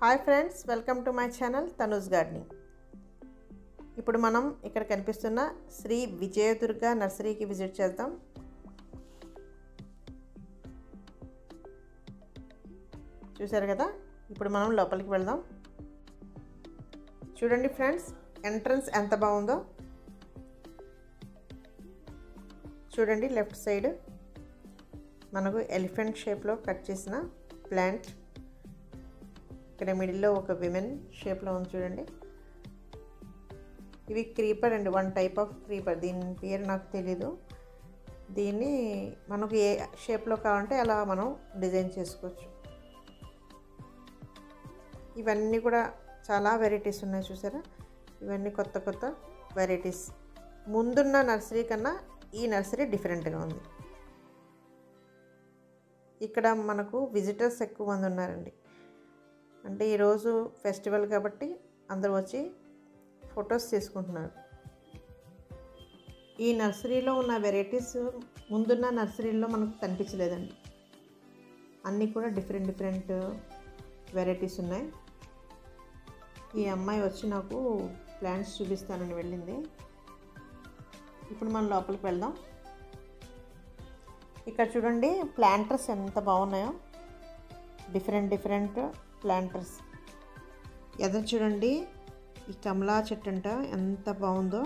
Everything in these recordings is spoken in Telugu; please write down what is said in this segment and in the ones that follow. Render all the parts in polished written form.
Hi friends, welcome to my channel Tanu's gardening. ఇప్పుడు మనం ఇక్కడ కనిపిస్తున్న శ్రీ విజయదుర్గ నర్సరీకి విజిట్ చేద్దాం. చూసారు కదా, ఇప్పుడు మనం లోపలికి వెళ్దాం. చూడండి ఫ్రెండ్స్, ఎంట్రన్స్ ఎంత బాగుందో. చూడండి, లెఫ్ట్ సైడ్ మనకు ఎలిఫెంట్ షేప్లో కట్ చేసిన ప్లాంట్, ఇక్కడ మిడిల్లో ఒక విమెన్ షేప్లో ఉంది. చూడండి, ఇవి క్రీపర్ అండి, వన్ టైప్ ఆఫ్ క్రీపర్. దీని పేరు నాకు తెలీదు. దీన్ని మనకు ఏ షేప్లో కావాలంటే అలా మనం డిజైన్ చేసుకోవచ్చు. ఇవన్నీ కూడా చాలా వెరైటీస్ ఉన్నాయి. చూసారా, ఇవన్నీ కొత్త కొత్త వెరైటీస్. ముందున్న నర్సరీ కన్నా ఈ నర్సరీ డిఫరెంట్గా ఉంది. ఇక్కడ మనకు విజిటర్స్ ఎక్కువ మంది ఉన్నారండి. అంటే ఈరోజు ఫెస్టివల్ కాబట్టి అందరూ వచ్చి ఫొటోస్ తీసుకుంటున్నారు. ఈ నర్సరీలో ఉన్న వెరైటీస్ ముందున్న నర్సరీలో మనకు కనిపించలేదండి. అన్నీ కూడా డిఫరెంట్ వెరైటీస్ ఉన్నాయి. ఈ అమ్మాయి వచ్చి నాకు ప్లాంట్స్ చూపిస్తానని వెళ్ళింది. ఇప్పుడు మనం లోపలికి వెళ్దాం. ఇక్కడ చూడండి, ప్లాంటర్స్ ఎంత బాగున్నాయో, డిఫరెంట్ ప్లాంటర్స్. ఎదురు చూడండి, ఈ కమలా చెట్టు అంట ఎంత బాగుందో.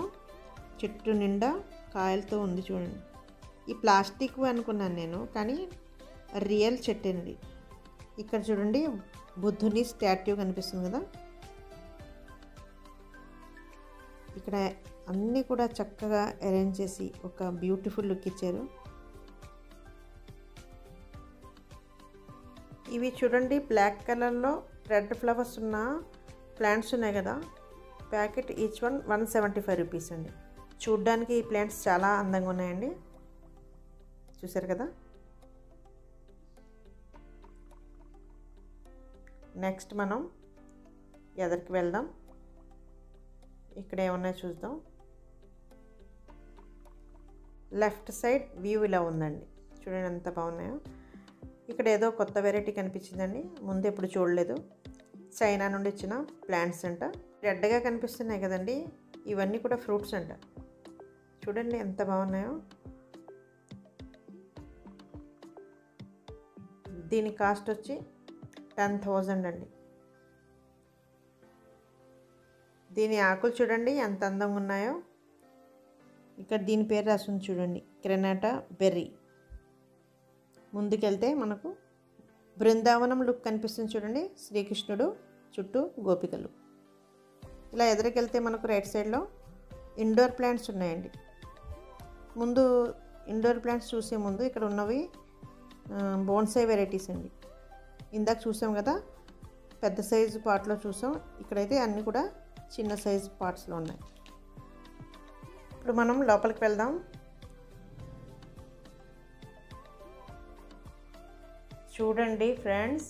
చెట్టు నిండా కాయలతో ఉంది. చూడండి, ఈ ప్లాస్టిక్ అనుకున్నాను నేను, కానీ రియల్ చెట్టేనండి. ఇక్కడ చూడండి, బుద్ధుని స్టాట్యూ కనిపిస్తుంది కదా. ఇక్కడ అన్నీ కూడా చక్కగా అరేంజ్ చేసి ఒక బ్యూటిఫుల్ లుక్ ఇచ్చారు. ఇవి చూడండి, బ్లాక్ కలర్లో రెడ్ ఫ్లవర్స్ ఉన్న ప్లాంట్స్ ఉన్నాయి కదా. ప్యాకెట్ ఈచ్ వన్ 175 రూపీస్ అండి. చూడ్డానికి ఈ ప్లాంట్స్ చాలా అందంగా ఉన్నాయండి. చూసారు కదా. నెక్స్ట్ మనం ఎదరికి వెళ్దాం. ఇక్కడ ఏమన్నా చూద్దాం. లెఫ్ట్ సైడ్ వ్యూ ఇలా ఉందండి. చూడండి ఎంత బాగున్నాయో. ఇక్కడ ఏదో కొత్త వెరైటీ కనిపించిందండి, ముందు ఎప్పుడు చూడలేదు. చైనా నుండి ఇచ్చిన ప్లాంట్స్ అంట. రెడ్గా కనిపిస్తున్నాయి కదండి, ఇవన్నీ కూడా ఫ్రూట్స్ అంట. చూడండి ఎంత బాగున్నాయో. దీని కాస్ట్ వచ్చి 10,000 అండి. దీని ఆకులు చూడండి ఎంత అందంగా ఉన్నాయో. ఇక్కడ దీని పేరు రాస్తుంది చూడండి, గ్రెనాటా బెర్రీ. ముందుకెళ్తే మనకు బృందావనం లుక్ కనిపిస్తుంది. చూడండి, శ్రీకృష్ణుడు చుట్టూ గోపికలు. ఇలా ఎదురుకెళ్తే మనకు రైట్ సైడ్లో ఇండోర్ ప్లాంట్స్ ఉన్నాయండి. ముందు ఇండోర్ ప్లాంట్స్ చూసే ముందు ఇక్కడ ఉన్నవి బోన్సై వెరైటీస్ అండి. ఇందాక చూసాం కదా, పెద్ద సైజు పాట్లో చూసాం. ఇక్కడైతే అన్నీ కూడా చిన్న సైజు పార్ట్స్లో ఉన్నాయి. ఇప్పుడు మనం లోపలికి వెళ్దాం. చూడండి ఫ్రెండ్స్,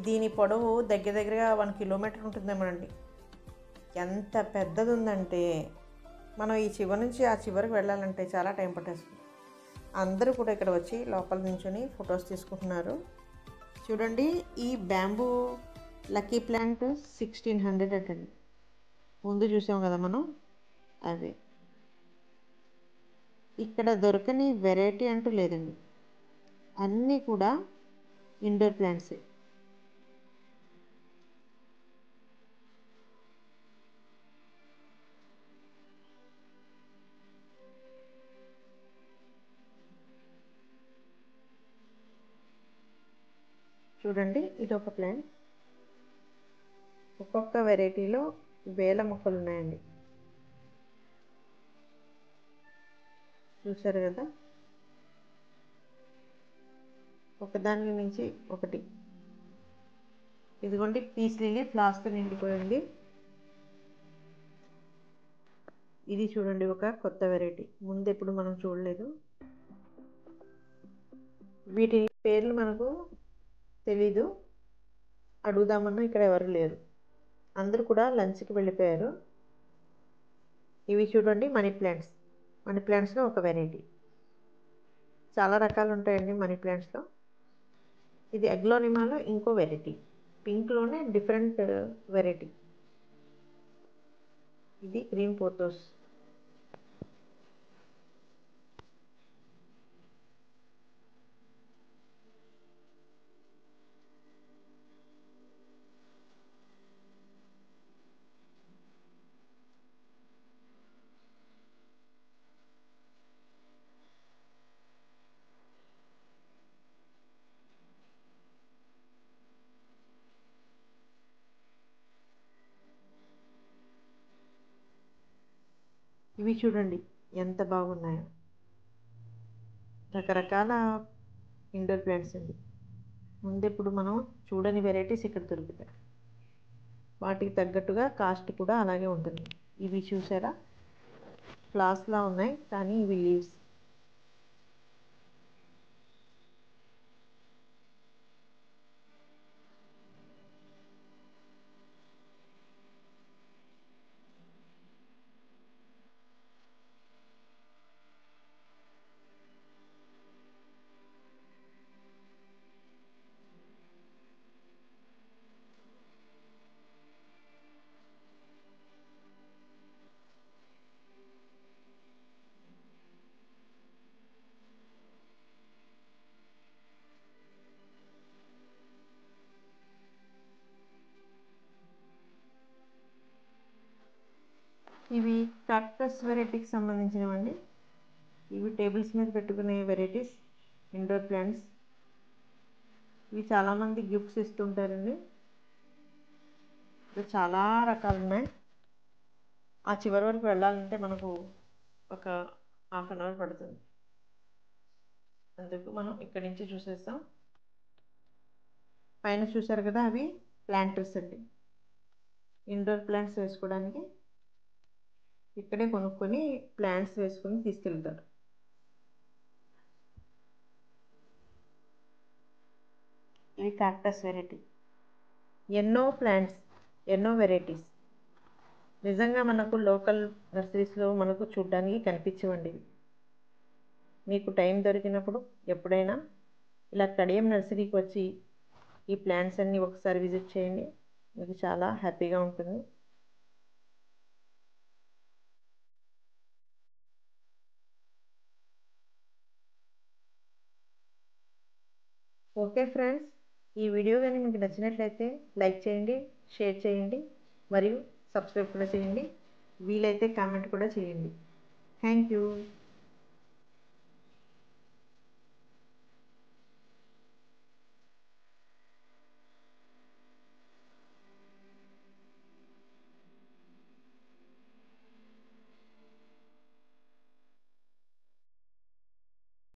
దీని పొడవు దగ్గరగా 1 కిలోమీటర్ ఉంటుందేమోనండి. ఎంత పెద్దది ఉందంటే మనం ఈ చివరి నుంచి ఆ చివరికి వెళ్ళాలంటే చాలా టైం పట్టేస్తుంది. అందరూ కూడా ఇక్కడ వచ్చి లోపల నుంచొని ఫొటోస్ తీసుకుంటున్నారు. చూడండి, ఈ బ్యాంబూ లక్కీ ప్లాంట్ 1600 అండి. ముందు చూసాం కదా మనం, అదే. ఇక్కడ దొరకని వెరైటీ అంటూ లేదండి, అన్నీ కూడా ఇండోర్ ప్లాంట్సే. చూడండి, ఇది ఒక ప్లాంట్. ఒక్కొక్క వెరైటీలో వేల మొక్కలు ఉన్నాయండి. చూసారు కదా, ఒకదాని నుంచి ఒకటి. ఇదిగోండి, పీస్ లిల్లీ ఫ్లాస్క్ నిండిపోయింది. ఇది చూడండి, ఒక కొత్త వెరైటీ, ముందు ఎప్పుడు మనం చూడలేదు. వీటి పేర్లు మనకు తెలీదు, అడుగుదామన్నా ఇక్కడ ఎవరు లేరు, అందరూ కూడా లంచ్కి వెళ్ళిపోయారు. ఇవి చూడండి, మనీ ప్లాంట్స్లో ఒక వెరైటీ. చాలా రకాలు ఉంటాయండి మనీ ప్లాంట్స్లో. ఇది అగ్లోనిమాలో ఇంకో వెరైటీ. పింక్లోనే డిఫరెంట్ వెరైటీ. ఇది గ్రీన్ పోతోస్. ఇవి చూడండి ఎంత బాగున్నాయో. రకరకాల ఇండోర్ ప్లాంట్స్ అండి. ముందు ఇప్పుడు మనం చూడని వెరైటీస్ ఇక్కడ దొరుకుతాయి. వాటికి తగ్గట్టుగా కాస్ట్ కూడా అలాగే ఉంటుంది. ఇవి చూసారా, ఫ్లాస్లా ఉన్నాయి కానీ ఇవి లీవ్స్. ఇవి కాక్టస్ వెరైటీకి సంబంధించినవండి. ఇవి టేబుల్స్ మీద పెట్టుకునే వెరైటీస్ ఇండోర్ ప్లాంట్స్. ఇవి చాలామంది గిఫ్ట్స్ ఇస్తుంటారండి. ఇవి చాలా రకాలు ఉన్నాయి. ఆ చివరి వరకు వెళ్ళాలంటే మనకు ఒక హాఫ్ అన్ అవర్ పడుతుంది. అందుకు మనం ఇక్కడి నుంచి చూసేస్తాం. పైన చూసారు కదా, అవి ప్లాంటర్స్ అండి. ఇండోర్ ప్లాంట్స్ వేసుకోవడానికి ఇక్కడే కొనుక్కొని ప్లాంట్స్ వేసుకొని తీసుకెళ్తారు. ఇవి కాక్టస్ వెరైటీ. ఎన్నో ప్లాంట్స్, ఎన్నో వెరైటీస్. నిజంగా మనకు లోకల్ నర్సరీస్లో మనకు చూడడానికి కనిపించవండి. మీకు టైం దొరికినప్పుడు ఎప్పుడైనా ఇలా కడియం నర్సరీకి వచ్చి ఈ ప్లాంట్స్ అన్నీ ఒకసారి విజిట్ చేయండి. మీకు చాలా హ్యాపీగా ఉంటుంది. ఓకే ఫ్రెండ్స్, ఈ వీడియో కానీ మీకు నచ్చినట్లయితే లైక్ చేయండి, షేర్ చేయండి మరియు సబ్స్క్రైబ్ కూడా చేయండి. వీలైతే కామెంట్ కూడా చేయండి. Thank you.